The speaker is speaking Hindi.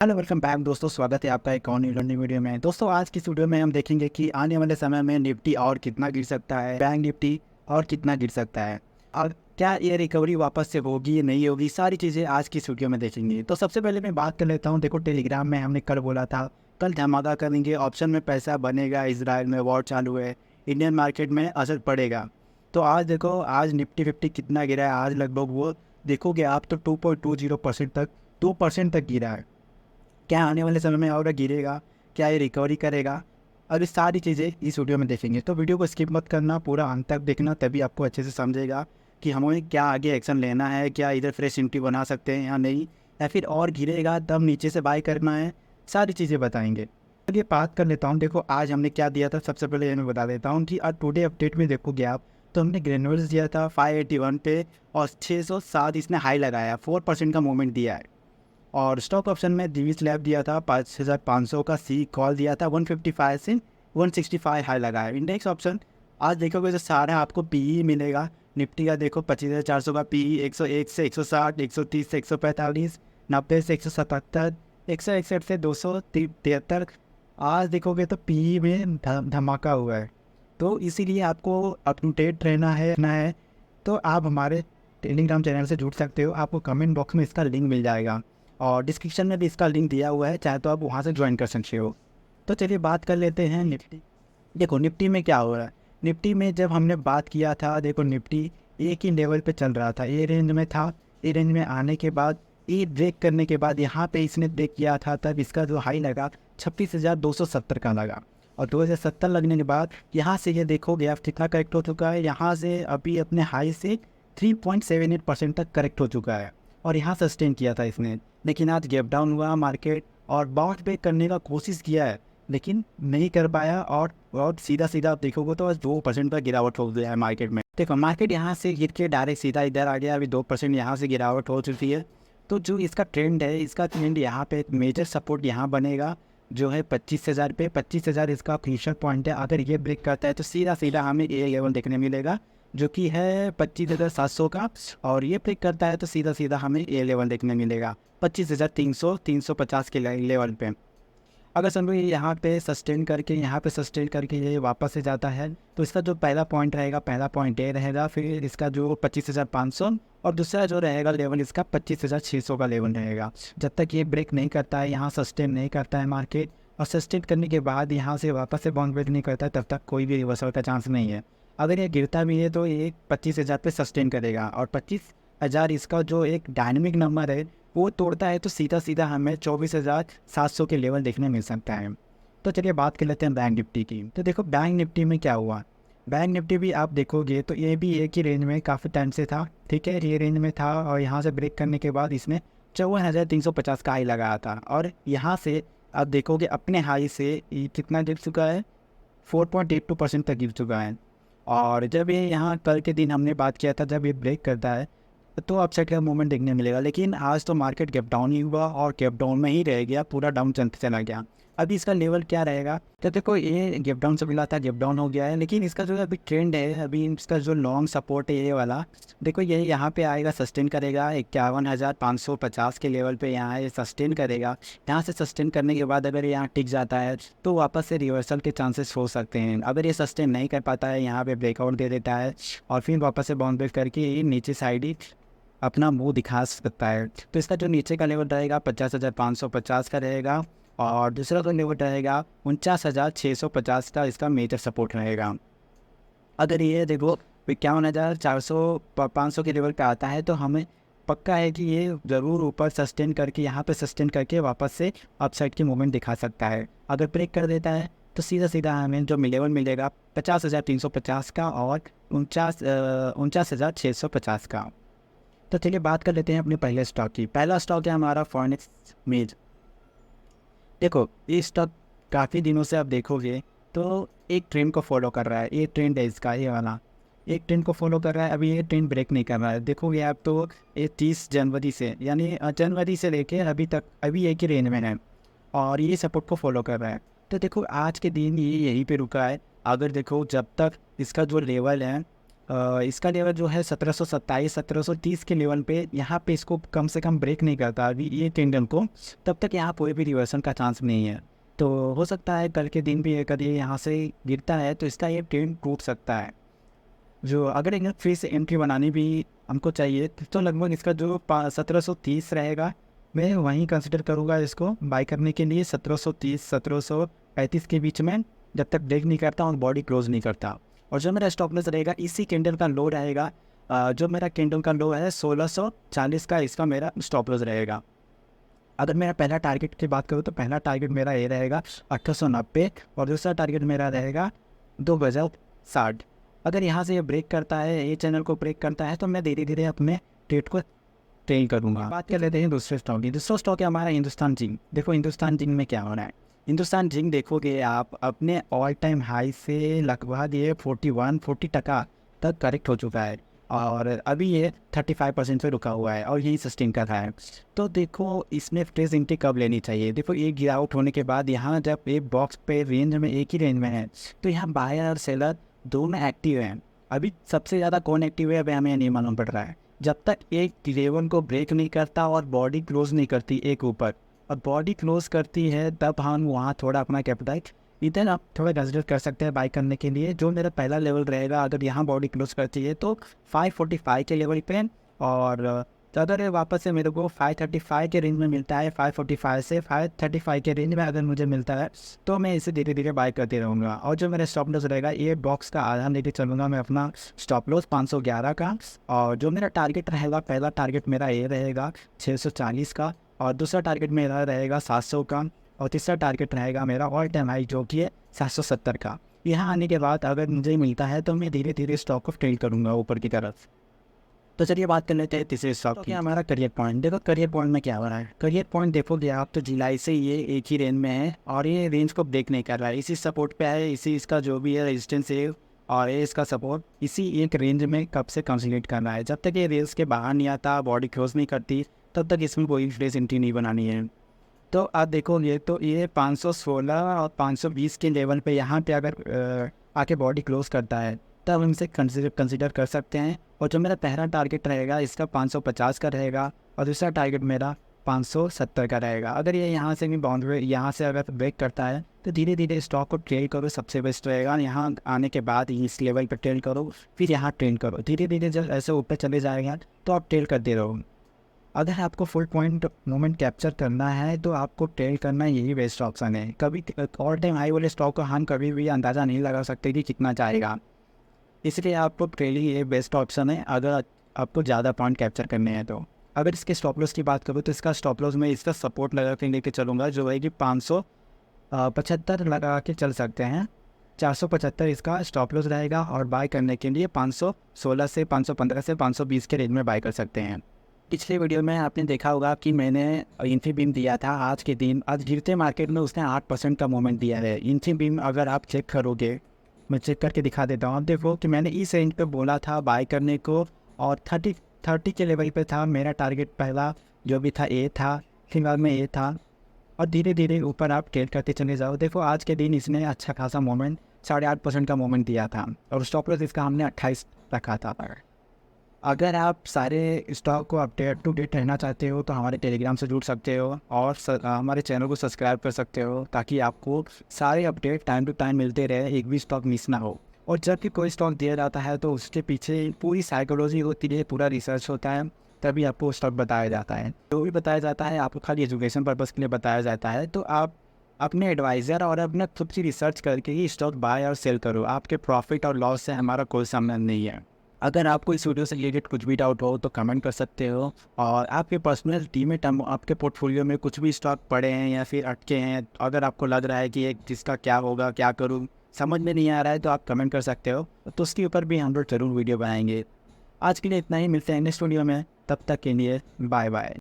हेलो वेलकम बैक दोस्तों, स्वागत है आपका एक और न्यू वीडियो में। दोस्तों आज की इस वीडियो में हम देखेंगे कि आने वाले समय में निफ्टी और कितना गिर सकता है, बैंक निफ्टी और कितना गिर सकता है, और क्या ये रिकवरी वापस से होगी या नहीं होगी। सारी चीज़ें आज की इस वीडियो में देखेंगे। तो सबसे पहले मैं बात कर लेता हूँ। देखो, टेलीग्राम में हमने कल बोला था कल धमाका करेंगे, ऑप्शन में पैसा बनेगा, इसराइल में वॉर चालू है, इंडियन मार्केट में असर पड़ेगा। तो आज देखो, आज निफ्टी 50 कितना गिरा है। आज लगभग वो देखोगे आप तो 2.20% तक 2% तक गिरा है। क्या आने वाले समय में और गिरेगा, क्या ये रिकवरी करेगा, और ये सारी चीज़ें इस वीडियो में देखेंगे। तो वीडियो को स्किप मत करना, पूरा अंत तक देखना, तभी आपको अच्छे से समझेगा कि हमें क्या आगे एक्शन लेना है, क्या इधर फ्रेश एंट्री बना सकते हैं या नहीं, या फिर और गिरेगा तब नीचे से बाय करना है। सारी चीज़ें बताएंगे। चलिए बात कर लेता हूँ। देखो आज हमने क्या दिया था, सबसे पहले ये मैं बता देता हूँ कि आज टुडे अपडेट में देखोगे आप तो हमने ग्रेनुअल्स दिया था 581 पे, और 607 इसने हाई लगाया, 4% का मूवमेंट दिया है। और स्टॉक ऑप्शन में दिविज लैब दिया था 5500 का, सी कॉल दिया था 155 से 165 हाई लगा है। इंडेक्स ऑप्शन आज देखोगे तो सारा आपको पीई मिलेगा। निफ्टी का देखो 25,400 का पीई, 101 से 160, 130 से 145, 90 से 177, 161 से 273। आज देखोगे तो पीई में धमाका हुआ है। तो इसीलिए आपको अप टू डेट रहना है। तो आप हमारे टेलीग्राम चैनल से जुड़ सकते हो। आपको कमेंट बॉक्स में इसका लिंक मिल जाएगा, और डिस्क्रिप्शन में भी इसका लिंक दिया हुआ है, चाहे तो आप वहाँ से ज्वाइन कर सकते हो। तो चलिए बात कर लेते हैं निफ्टी। देखो निफ्टी में क्या हो रहा है। निफ्टी में जब हमने बात किया था, देखो निफ्टी एक ही लेवल पे चल रहा था, ये रेंज में था। ये रेंज में आने के बाद, ये ब्रेक करने के बाद यहाँ पे इसने ब्रेक किया था, तब इसका जो हाई लगा 26,270 का लगा। और 2070 लगने के बाद यहाँ से ये देखोगे आप कितना करेक्ट हो चुका है। यहाँ से अभी अपने हाई से 3.78% तक करेक्ट हो चुका है, और यहाँ सस्टेन किया था इसने। लेकिन आज गैप डाउन हुआ मार्केट, और बाउंस बैक करने का कोशिश किया है लेकिन नहीं कर पाया। और सीधा सीधा आप देखोगे तो आज 2% का गिरावट हो गया है मार्केट में। देखो मार्केट यहाँ से गिर के डायरेक्ट सीधा इधर आ गया, अभी 2% यहाँ से गिरावट हो चुकी है। तो जो इसका ट्रेंड है, इसका ट्रेंड यहाँ पे मेजर सपोर्ट यहाँ बनेगा, जो है 25,000 पे। 25,000 इसका फिनिशर पॉइंट है। अगर ये ब्रेक करता है तो सीधा सीधा हमें ये लेवल देखने मिलेगा, जो कि है 25,700 का। और ये ब्रेक करता है तो सीधा सीधा हमें ये लेवल देखने मिलेगा 25,300 350 के लेवल पे। अगर समझो ये यहाँ पे सस्टेन करके ये वापस से जाता है, तो इसका जो पहला पॉइंट रहेगा, पहला पॉइंट ये रहेगा। फिर इसका जो 25,500, और दूसरा जो रहेगा लेवल इसका 25,600 का लेवल रहेगा। जब तक ये ब्रेक नहीं करता है, यहाँ सस्टेन नहीं करता है मार्केट, और सस्टेन करने के बाद यहाँ से वापस से बाउंस बैक नहीं करता है, तब तक कोई भी रिवर्सल का चांस नहीं है। अगर ये गिरता भी है तो ये 25,000 पे सस्टेन करेगा, और 25,000 इसका जो एक डायनेमिक नंबर है वो तोड़ता है तो सीधा सीधा हमें 24,700 के लेवल देखने मिल सकता है। तो चलिए बात कर लेते हैं बैंक निफ्टी की। तो देखो बैंक निफ्टी में क्या हुआ। बैंक निफ्टी भी आप देखोगे तो ये भी एक ही रेंज में काफ़ी टाइम से था, ठीक है, ये रेंज में था। और यहाँ से ब्रेक करने के बाद इसने 54,350 का हाई लगाया था, और यहाँ से आप देखोगे अपने हाई से ये कितना गिर चुका है, 4.82% तक गिर चुका है। और जब ये यहाँ कल के दिन हमने बात किया था, जब ये ब्रेक करता है तो अपसाइड का मूवमेंट देखने मिलेगा। लेकिन आज तो मार्केट गैप डाउन ही हुआ, और गैप डाउन में ही रह गया, पूरा डाउन चलते चला गया। अभी इसका लेवल क्या रहेगा, तो देखो ये गैप डाउन से मिला था, गैप डाउन हो गया है। लेकिन इसका जो अभी ट्रेंड है, अभी इसका जो लॉन्ग सपोर्ट है ये वाला, देखो ये यहाँ पे आएगा, सस्टेन करेगा 51,550 के लेवल पे। यहाँ ये सस्टेन करेगा। यहाँ से सस्टेन करने के बाद अगर यहाँ टिक जाता है तो वापस से रिवर्सल के चांसेस हो सकते हैं। अगर ये सस्टेन नहीं कर पाता है, यहाँ पे ब्रेकआउट दे देता है, और फिर वापस से बाउंस बैक करके ये नीचे साइड ही अपना मुंह दिखा सकता है। तो इसका जो नीचे का लेवल रहेगा 50,550 का रहेगा, और दूसरा जो लेवल रहेगा 49,650 का इसका मेजर सपोर्ट रहेगा। अगर ये देखो 51,400 के लेवल पे आता है तो हमें पक्का है कि ये ज़रूर ऊपर सस्टेन करके, यहाँ पे सस्टेन करके वापस से अपसाइड की मूवमेंट दिखा सकता है। अगर ब्रेक कर देता है तो सीधा सीधा हमें जो लेवल मिलेगा 50,350 का, और 49,650 का। तो चलिए बात कर लेते हैं अपने पहले स्टॉक की। पहला स्टॉक है हमारा फॉरेक्स मेज। देखो ये स्टॉक काफ़ी दिनों से आप देखोगे तो एक ट्रेंड को फॉलो कर रहा है। ये ट्रेंड है इसका, ये वाला एक ट्रेंड को फॉलो कर रहा है। अभी ये ट्रेंड ब्रेक नहीं कर रहा है। देखोगे आप तो ये 30 जनवरी से, यानी जनवरी से लेके अभी तक अभी एक ही रेंज में है, और ये सपोर्ट को फॉलो कर रहा है। तो देखो आज के दिन ये यहीं पे रुका है। अगर देखो जब तक इसका जो लेवल है इसका लेवल जो है 1727 1730 के लेवल पे, यहाँ पे इसको कम से कम ब्रेक नहीं करता अभी ये कैंडल को, तब तक यहाँ कोई भी रिवर्सन का चांस नहीं है। तो हो सकता है कल के दिन भी अगर ये यहाँ से गिरता है तो इसका ये ट्रेंड टूट सकता है। जो अगर एक फिर से एंट्री बनानी भी हमको चाहिए तो लगभग इसका जो 1730 रहेगा, मैं वहीं कंसिडर करूँगा इसको बाई करने के लिए 1730 1735 के बीच में, जब तक ब्रेक नहीं करता और बॉडी क्लोज नहीं करता। और जो मेरा स्टॉप लॉस रहेगा इसी कैंडल का लो रहेगा, जो मेरा कैंडल का लो है 1640 का, इसका मेरा स्टॉप लॉस रहेगा। अगर मेरा पहला टारगेट की बात करूँ तो पहला टारगेट मेरा ये रहेगा 1890 और दूसरा टारगेट मेरा रहेगा 2060। अगर यहाँ से ये ब्रेक करता है, ये चैनल को ब्रेक करता है, तो मैं धीरे धीरे अपने ट्रेड को ट्रेल करूँगा। बात कर लेते हैं दूसरे स्टॉक की। दूसरा स्टॉक है हमारा हिंदुस्तान जिंक। देखो हिंदुस्तान जिंक में क्या हो रहा है। हिंदुस्तान जिंक देखोगे आप अपने ऑल टाइम हाई से लगभग ये 41-40% तक करेक्ट हो चुका है और अभी ये 35% पे रुका हुआ है और यही सस्टेन कर रहा है। तो देखो इसमें फ्रेश एंट्री कब लेनी चाहिए। देखो ये गिरावट होने के बाद यहाँ जब एक बॉक्स पे रेंज में एक ही रेंज में है तो यहाँ बायर और सेलर दोनों एक्टिव हैं। अभी सबसे ज़्यादा कौन एक्टिव है अभी हमें नहीं मालूम पड़ रहा है। जब तक एक लेवल को ब्रेक नहीं करता और बॉडी क्लोज नहीं करती एक ऊपर, और बॉडी क्लोज करती है तब हम वहाँ थोड़ा अपना कैपिटल इधर आप थोड़ा कंसिडर कर सकते हैं बाई करने के लिए। जो मेरा पहला लेवल रहेगा अगर यहाँ बॉडी क्लोज करती है तो 545 के लेवल पे, और अगर वापस से मेरे को 535 के रेंज में मिलता है, 545 से 535 के रेंज में अगर मुझे मिलता है तो मैं इसे धीरे धीरे बाई करते रहूँगा। और जो मेरा स्टॉप लॉस रहेगा ये बॉक्स का आधा लेके चलूँगा मैं अपना स्टॉप लॉस 511 का। और जो मेरा टारगेट रहेगा, पहला टारगेट मेरा ये रहेगा 640 का, और दूसरा टारगेट मेरा रहेगा 700 का, और तीसरा टारगेट रहेगा मेरा ऑल टाइम हाई जो कि है 770 का। यहाँ आने के बाद अगर मुझे मिलता है तो मैं धीरे धीरे स्टॉक को ट्रेड करूँगा ऊपर की तरफ। तो चलिए बात कर लेते हैं तीसरे स्टॉक की, हमारा करियर पॉइंट। देखो करियर पॉइंट में क्या हो रहा है। करियर पॉइंट देखोगे आप तो जुलाई से ये एक ही रेंज में है और ये रेंज को ब्रेक नहीं कर रहा है, इसी सपोर्ट पे है, इसी इसका जो भी है रेजिस्टेंस है और ये इसका सपोर्ट इसी एक रेंज में कब से कंसोलिडेट कर रहा है। जब तक ये रेंज के बाहर नहीं आता, बॉडी क्लोज नहीं करती, तब तक इसमें कोई फ्रेश एंट्री नहीं बनानी है। तो आप देखो ये 516 और 520 के लेवल पे यहाँ पे अगर आके बॉडी क्लोज करता है तब हम इसे कंसिडर कर सकते हैं। और जो मेरा पहला टारगेट रहेगा इसका 550 का रहेगा और दूसरा टारगेट मेरा 570 का रहेगा। अगर ये यहाँ से भी बाउंड्री यहाँ से अगर ब्रेक करता है तो धीरे धीरे स्टॉक को ट्रेड करो, सबसे बेस्ट रहेगा। यहाँ आने के बाद इस लेवल पर ट्रेड करो, फिर यहाँ ट्रेड करो, धीरे धीरे जब ऐसे ऊपर चले जाएगा तो आप ट्रेड करते रहो। अगर आपको फुल पॉइंट मोमेंट कैप्चर करना है तो आपको ट्रेड करना यही बेस्ट ऑप्शन है। कभी ऑल टाइम हाई वाले स्टॉक को हम कभी भी अंदाज़ा नहीं लगा सकते कि कितना जाएगा, इसलिए आपको ट्रेडिंग ये बेस्ट ऑप्शन है अगर आपको ज़्यादा पॉइंट कैप्चर करने हैं तो। अगर इसके स्टॉप लॉस की बात करूँ तो इसका स्टॉप लॉस में इसका सपोर्ट लगा के लेके चलूँगा जो है कि 575 लगा के चल सकते हैं। 475 इसका स्टॉप लॉस रहेगा और बाय करने के लिए 516 से 515 से 520 के रेंज में बाय कर सकते हैं। पिछले वीडियो में आपने देखा होगा कि मैंने इन्फीबीम दिया था आज के दिन, आज गिरते मार्केट में उसने 8% का मोमेंट दिया है। इन्फीबीम अगर आप चेक करोगे, मैं चेक करके दिखा देता हूँ। देखो कि मैंने इस रेंज पे बोला था बाय करने को और 30 के लेवल पे था मेरा टारगेट। पहला जो भी था ए था, फिलहाल में ए था, और धीरे धीरे ऊपर आप ट्रेड करते चले जाओ। देखो आज के दिन इसने अच्छा खासा मोमेंट 8.5% का मोमेंट दिया था और स्टॉप लॉस इसका हमने 28 रखा था। अगर आप सारे स्टॉक को अपडेट टू डेट रहना चाहते हो तो हमारे टेलीग्राम से जुड़ सकते हो और हमारे चैनल को सब्सक्राइब कर सकते हो ताकि आपको सारे अपडेट टाइम टू टाइम मिलते रहे, एक भी स्टॉक मिस ना हो। और जब भी कोई स्टॉक दिया जाता है तो उसके पीछे पूरी साइकोलॉजी होती है, पूरा रिसर्च होता है, तभी आपको स्टॉक बताया जाता है। जो भी बताया जाता है आपको खाली एजुकेशन पर्पज़ के लिए बताया जाता है। तो आप अपने एडवाइज़र और अपने खुद की रिसर्च करके ही स्टॉक बाय और सेल करो। आपके प्रॉफिट और लॉस से हमारा कोई संबंध नहीं है। अगर आपको इस वीडियो से रिलेटेड कुछ भी डाउट हो तो कमेंट कर सकते हो। और आपके पर्सनल डीमैट आपके पोर्टफोलियो में कुछ भी स्टॉक पड़े हैं या फिर अटके हैं, अगर आपको लग रहा है कि एक जिसका क्या होगा, क्या करूं, समझ में नहीं आ रहा है, तो आप कमेंट कर सकते हो, तो उसके ऊपर भी हम लोग ज़रूर वीडियो बनाएंगे। आज के लिए इतना ही, मिलते हैं नेक्स्ट वीडियो में, तब तक के लिए बाय बाय।